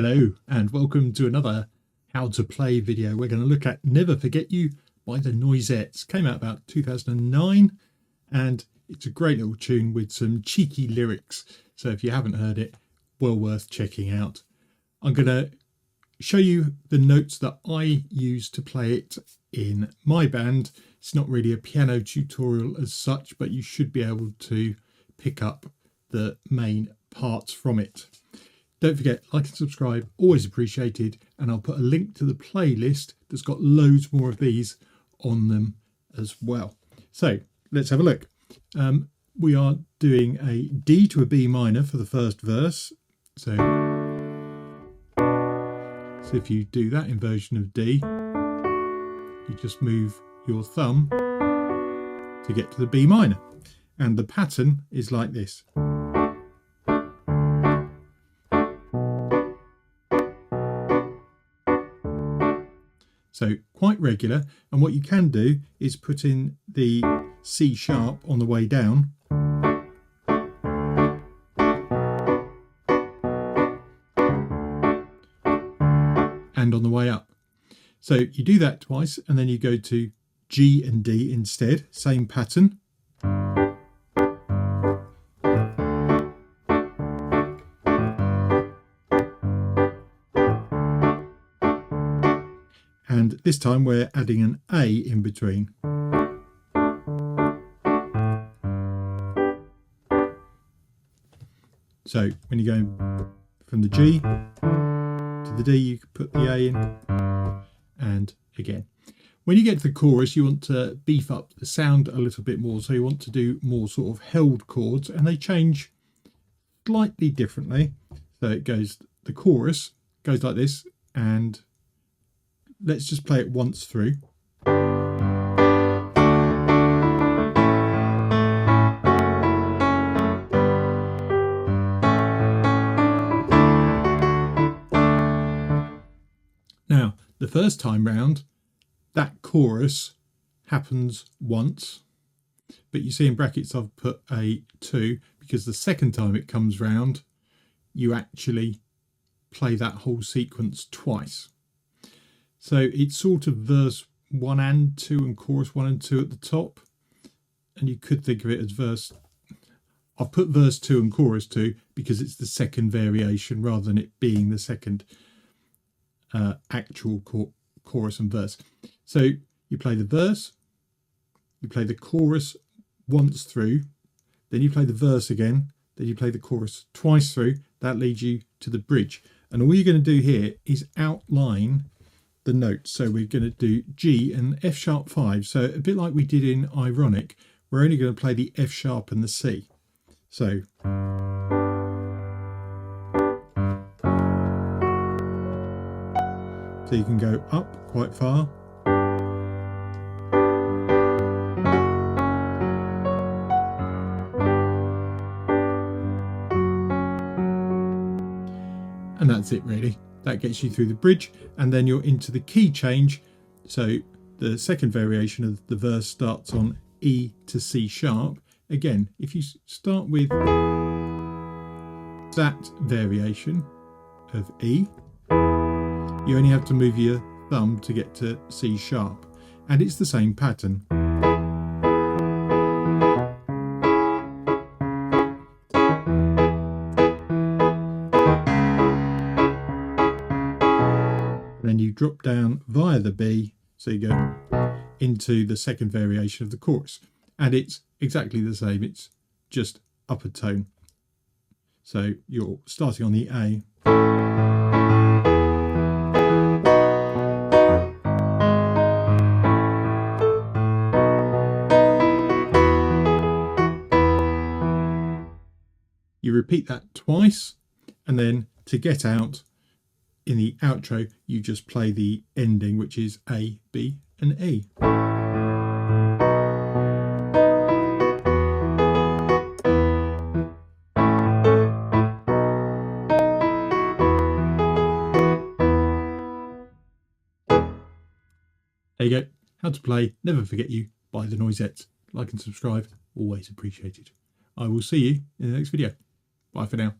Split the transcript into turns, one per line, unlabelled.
Hello and welcome to another how to play video. We're going to look at Never Forget You by the Noisettes. Came out about 2009 and it's a great little tune with some cheeky lyrics. So if you haven't heard it, well worth checking out. I'm going to show you the notes that I use to play it in my band. It's not really a piano tutorial as such, but you should be able to pick up the main parts from it. Don't forget, like and subscribe, always appreciated, and I'll put a link to the playlist that's got loads more of these on them as well. So let's have a look. We are doing a D to a B minor for the first verse. So if you do that inversion of D, you just move your thumb to get to the B minor. And the pattern is like this. So quite regular, and what you can do is put in the C sharp on the way down and on the way up. So you do that twice and then you go to G and D instead, same pattern. And this time we're adding an A in between. So when you're going from the G to the D, you can put the A in, and again. When you get to the chorus, you want to beef up the sound a little bit more. So you want to do more sort of held chords, and they change slightly differently. So it goes, the chorus goes like this, and let's just play it once through. Now, the first time round, that chorus happens once, but you see in brackets I've put a 2 because the second time it comes round, you actually play that whole sequence twice. So it's sort of verse 1 and 2 and chorus 1 and 2 at the top. And you could think of it as verse... I've put verse 2 and chorus 2 because it's the second variation rather than it being the second actual chorus and verse. So you play the verse, you play the chorus once through, then you play the verse again, then you play the chorus twice through. That leads you to the bridge. And all you're going to do here is outline the notes. So we're going to do G and F sharp 5. So a bit like we did in Ironic, we're only going to play the F sharp and the C. So you can go up quite far. And that's it really. That gets you through the bridge, and then you're into the key change. So the second variation of the verse starts on E to C sharp. Again, if you start with that variation of E, you only have to move your thumb to get to C sharp, and it's the same pattern. Then you drop down via the B, so you go into the second variation of the chorus, and it's exactly the same, it's just up a tone. So you're starting on the A, you repeat that twice, and then to get out in the outro, you just play the ending, which is A, B, and E. There you go. How to play Never Forget You by the Noisettes. Like and subscribe, always appreciated. I will see you in the next video. Bye for now.